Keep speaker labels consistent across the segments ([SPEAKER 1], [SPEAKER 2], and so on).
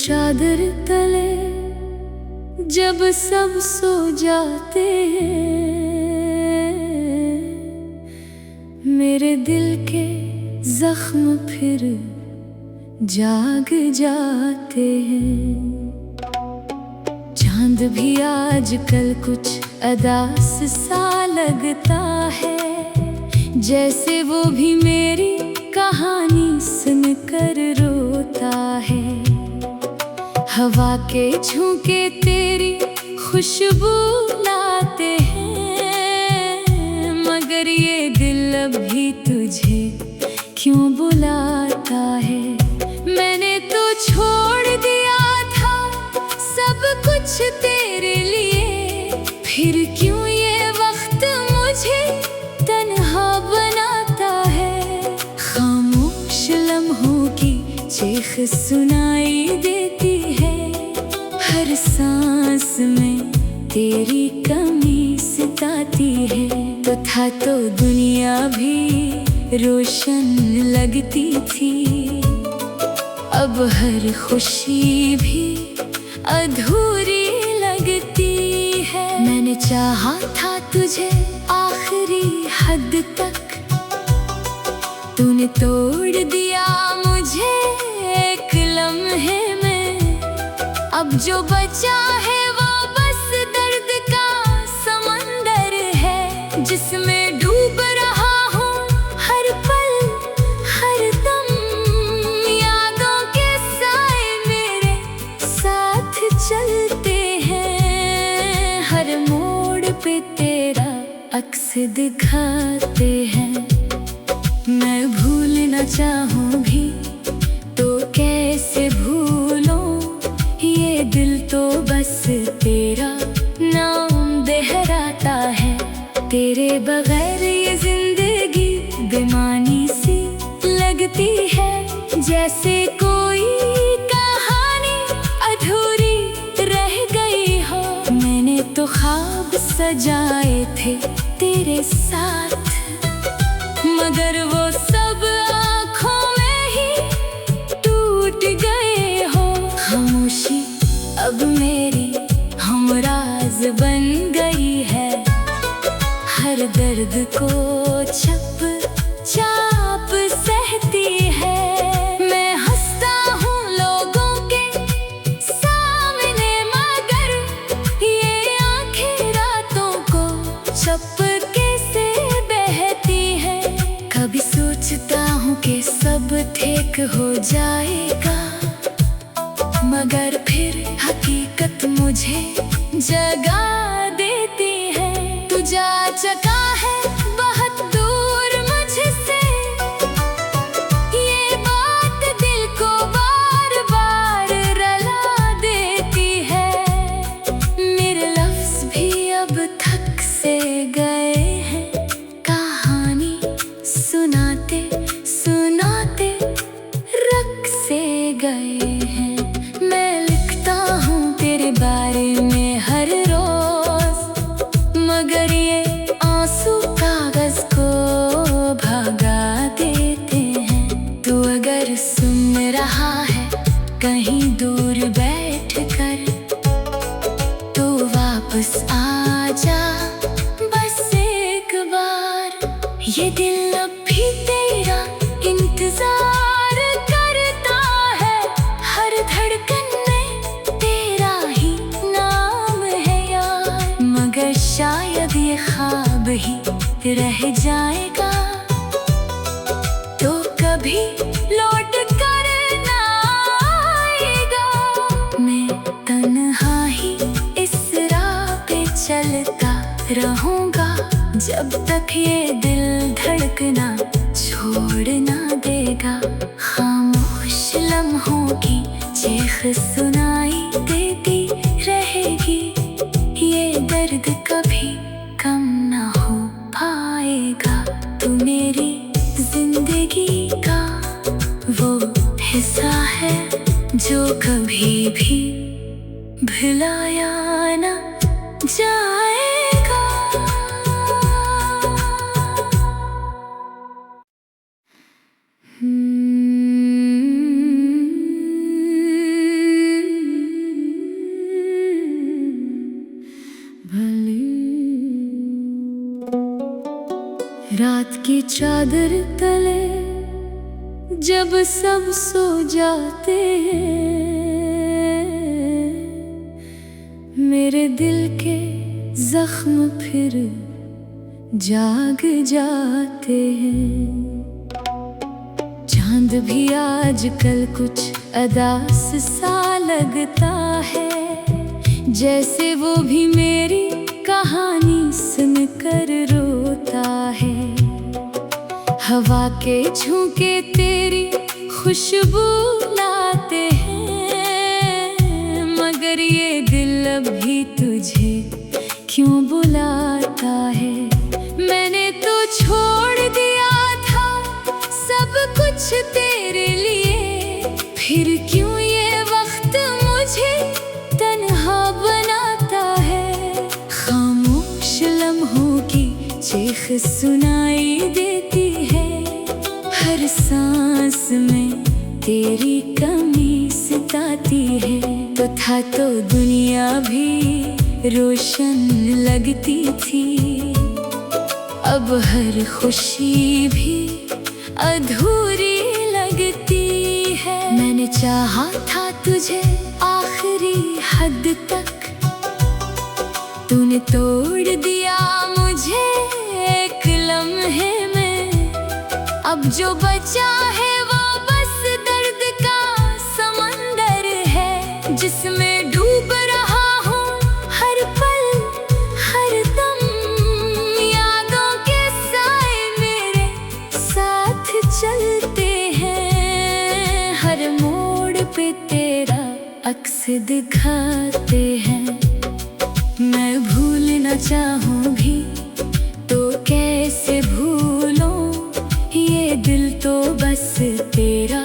[SPEAKER 1] चादर तले जब सब सो जाते हैं, मेरे दिल के जख्म फिर जाग जाते हैं। चांद भी आजकल कुछ अदास सा लगता है, जैसे वो भी मेरी कहानी सुनकर रोता है। हवा के झोंके तेरी खुशबू लाते हैं, मगर ये दिल अभी तुझे क्यों बुलाता है। मैंने तो छोड़ दिया था सब कुछ तेरे लिए, फिर क्यों ये वक्त मुझे तन्हा बनाता है। खामोश लम्हों की चीख सुनाई देती है, हर सांस में तेरी कमी सताती है। तो था तो दुनिया भी रोशन लगती थी, अब हर खुशी भी अधूरी लगती है। मैंने चाहा था तुझे आखिरी हद तक, तूने तोड़ दिया मुझे एक लम्हे में। अब जो बचा है वो बस दर्द का समंदर है, जिसमें डूब रहा हूँ हर पल हर दम। यादों के साए मेरे साथ चलते हैं, हर मोड़ पे तेरा अक्स दिखाते हैं। मैं भूलना चाहूँ भी तो कैसे भूलूं, ये दिल तो बस तेरा नाम दोहराता है। तेरे बगैर ये जिंदगी बेमानी सी लगती है, जैसे कोई कहानी अधूरी रह गई हो। मैंने तो ख्वाब सजाए थे तेरे साथ, मगर वो सब आँखों में ही टूट गए हो। खामोशी अब मेरी हमराज बन गई है, हर दर्द को चप चाप सहती है। मैं हंसता हूँ लोगों के सामने, मगर ये आँखें रातों को चपके से बहती है। कभी सोचता हूँ कि सब ठीक हो जाएगा, मगर फिर हकीकत मुझे जगा देती है। तू जा चुका है बहुत दूर मुझसे, ये बात दिल को बार बार रुला देती है। मेरे लफ्ज़ भी अब थक से गए हैं, कहानी सुनाते सुनाते रख से गए हैं। मैं लिखता हूँ तेरे बारे में हर रोज, मगर ये आंसू कागज को भगा देते हैं। तू अगर सुन रहा है कहीं दूर बैठ कर, तो वापस आ जा बस एक बार। ये दिल अब भी तेरा इंतजार करता है, हर धड़कन में तेरा ही नाम है यार। मगर शायद ये ख्वाब ही रह जाएगा, तो कभी लौट कर ना आएगा। मैं तन्हा ही इस राह पे चलता रहूंगा, जब तक ये दिल धड़कना छोड़ ना देगा। खामोश लम्हों की चीख सुनाई देती रहेगी, ये दर्द कभी कम ना हो पाएगा। तू मेरी जिंदगी का वो हिस्सा है जो कभी भी भुलाया ना जाएगा। रात की चादर तले जब सब सो जाते हैं, मेरे दिल के जख्म फिर जाग जाते हैं। चांद भी आजकल कुछ अदास सा लगता है, जैसे वो भी मेरी कहानी सुनकर रोता है। हवा के झोंके तेरी खुशबू लाते हैं, मगर ये दिल अभी तुझे क्यों बुलाता है। मैंने तो छोड़ दिया था सब कुछ तेरे लिए, फिर क्यों ये वक्त मुझे तन्हा बनाता है। खामोश लम्हों की चीख सुनाई देती है, हर सांस में तेरी कमी सताती है। तो था तो दुनिया भी रोशन लगती थी, अब हर खुशी भी अधूरी लगती है। मैंने चाहा था तुझे आखिरी हद तक, तूने तोड़ दिया मुझे एक लम्हे में। अब जो बचा है वो बस दर्द का समंदर है, जिसमें डूब रहा हूँ हर पल हर दम। यादों के साए मेरे साथ चलते हैं, हर मोड़ पे तेरा अक्स दिखाते हैं। मैं भूलना चाहूँ भी तो कैसे भूलूं, ये दिल तो बस तेरा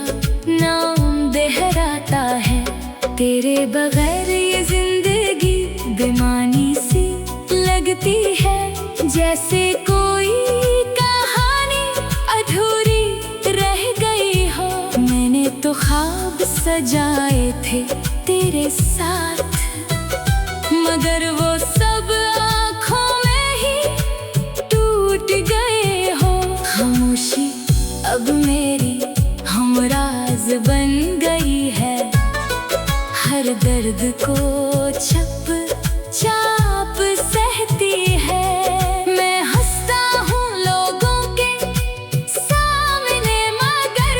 [SPEAKER 1] नाम दोहराता है। तेरे बगैर ये जिंदगी बेमानी सी लगती है, जैसे कोई कहानी अधूरी रह गई हो। मैंने तो ख्वाब सजाए थे तेरे साथ, मगर वो सब आँखों में ही टूट गए हो। खामोशी अब मेरी हमराज बन गई है, हर दर्द को छप चाप सहती है। मैं हंसता हूँ लोगों के सामने, मगर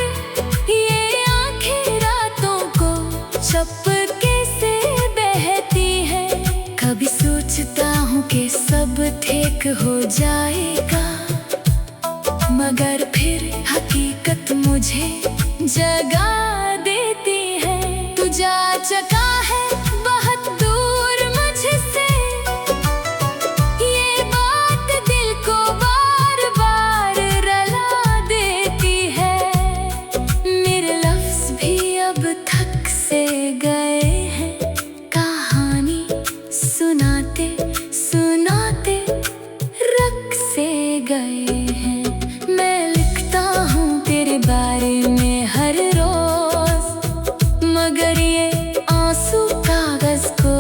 [SPEAKER 1] ये आँखें रातों को चपके से बहती है। कभी सोचता हूँ कि सब ठीक हो जाएगा, मगर फिर हकीकत मुझे जगा देती है। तू जा चुका है बहुत दूर मुझसे, ये बात दिल को बार बार रुला देती है। मेरे लफ्ज़ भी अब थक से गए हैं, कहानी सुनाते सुनाते रख से गए हैं। मैं लिखता हूँ तेरे बारे में हर रोज, मगर ये आंसू कागज को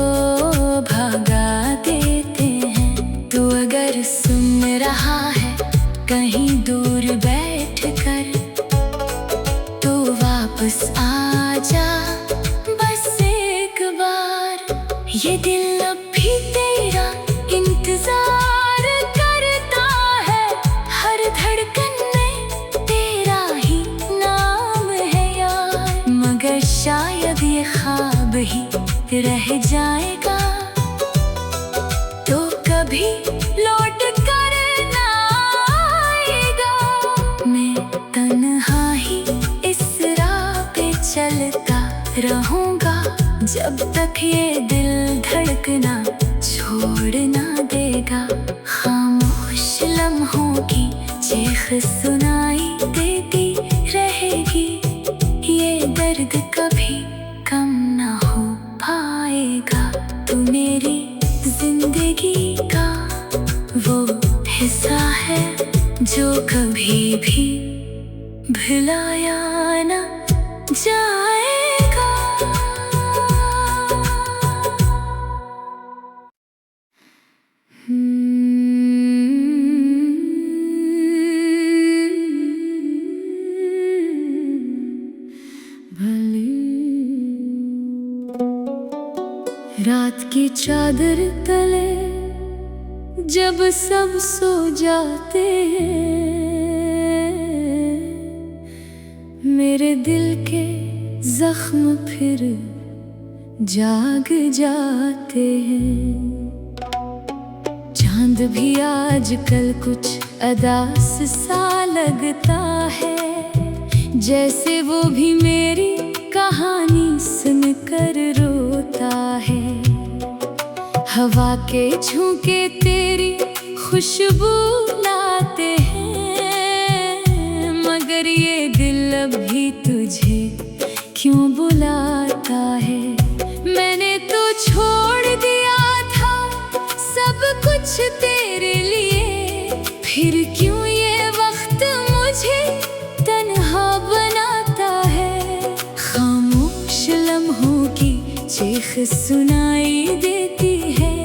[SPEAKER 1] भगा देते हैं। तू अगर सुन रहा है कहीं दूर बैठ कर, तो वापस आ जा बस एक बार। ये दिल अब भी तेरा इंतजार करता है, हर धड़कन में तेरा ही नाम है यार। मगर शायद ये ख्वाब ही रह जाएगा, तो कभी लौट कर ना आएगा। मैं तन्हा ही इस राह पे चलता रहूंगा, जब तक ये दिल धड़कना छोड़ ना देगा। खामोश लम्हों की चीख सुनाई देती रहेगी, ये दर्द कभी कम ना हो पाएगा। तू मेरी जिंदगी का वो हिस्सा है जो कभी भी भुलाया ना जाएगा। रात की चादर तले जब सब सो जाते हैं, मेरे दिल के जख्म फिर जाग जाते हैं। चांद भी आजकल कुछ अदास सा लगता है, जैसे वो भी मेरी कहानी सुनकर रोता है। हवा के झोंके तेरी खुशबू लाते हैं, मगर ये दिल अभी तुझे क्यों बुलाता है। मैंने तो छोड़ दिया था सब कुछ तेरे लिए, फिर क्यों ये वक्त मुझे तन्हा बनाता है। खामोश लम्हों की चीख सुनाई देती है,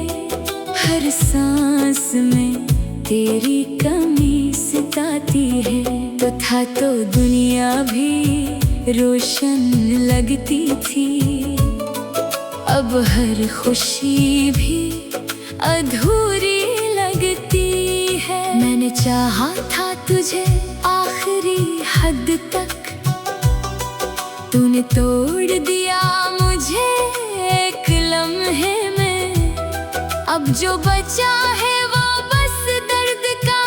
[SPEAKER 1] हर सांस में तेरी कमी सताती है। तो था तो दुनिया भी रोशन लगती थी, अब हर खुशी भी अधूरी लगती है। मैंने चाहा था तुझे आखिरी हद तक, तूने तोड़ दिया मुझे एक लम्हे में। अब जो बचा है वो बस दर्द का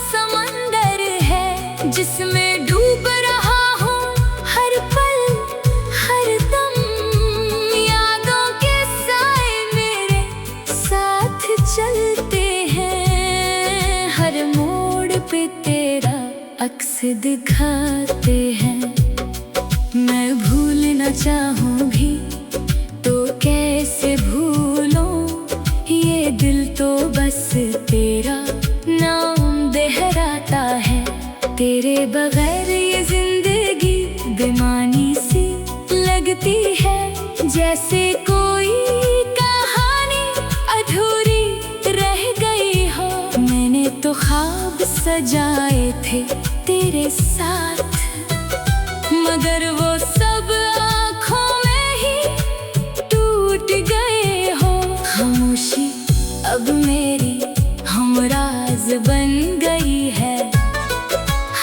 [SPEAKER 1] समंदर है, जिसमें डूब रहा हूँ हर पल हर दम। यादों के साए मेरे साथ चलते हैं, हर मोड़ पे तेरा अक्स दिखाते हैं। मैं भूलना चाहूँ भी तो कैसे भूलूं, ये दिल तो बस तेरा नाम दोहराता है। तेरे बगैर ये जिंदगी बेमानी सी लगती है, जैसे कोई कहानी अधूरी रह गई हो। मैंने तो ख्वाब सजाए थे तेरे साथ, मगर वो सब आँखों में ही टूट गए हो। खामोशी अब मेरी हमराज बन गई है,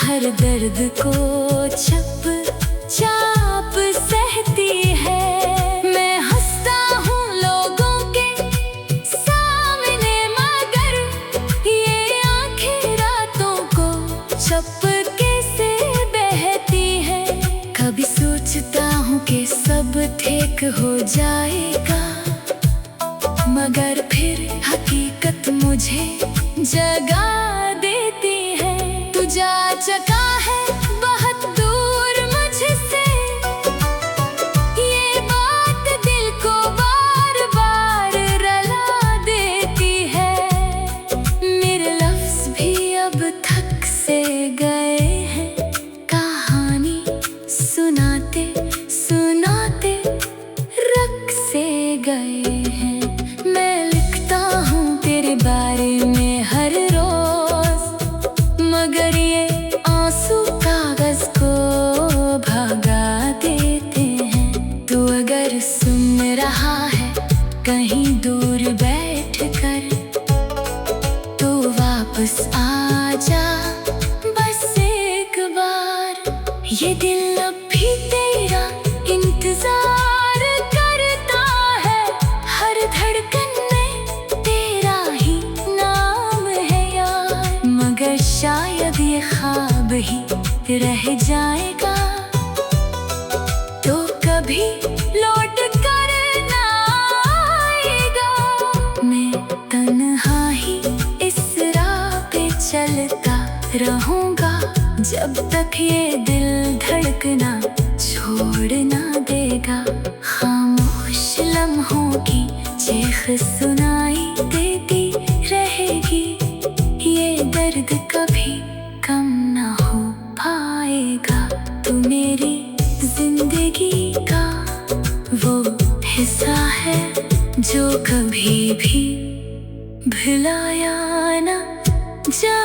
[SPEAKER 1] हर दर्द को चप चाप सहती है। मैं हंसता हूँ लोगों के सामने, मगर ये आंखें रातों को चपके से बहती है। कभी सोचता हूँ कि सब ठीक हो जाएगा, मगर फिर हकीकत मुझे जगा देती है। तू जा चुका है बहुत दूर मुझसे, ये बात दिल को बार बार रुला देती है। मेरे लफ्ज़ भी अब थक से गए हैं, कहानी सुनाते सुनाते रख से गए हैं। मैं लिखता हूँ तेरे बारे में हर रोज, मगर ये आंसू कागज को भगा देते हैं। तू अगर सुन रहा है कहीं दूर बैठ कर, तो वापस आ जा बस एक बार। ये दिल अब भी तेरा इंतजार करता है, हर धड़कन में तेरा ही नाम है यार। मगर शायद ये ख्वाब ही रह जाएगा, तो कभी लौट कर ना आएगा। मैं तन्हा ही इस राह पे चलता रहूंगा, जब तक ये दिल धड़कना छोड़ ना देगा। खामोश लम्हों की चीख सुनाई देती रहेगी, ये दर्द कभी कम ना हो पाएगा। तू मेरी जिंदगी का वो हिस्सा है जो कभी भी भुलाया ना जा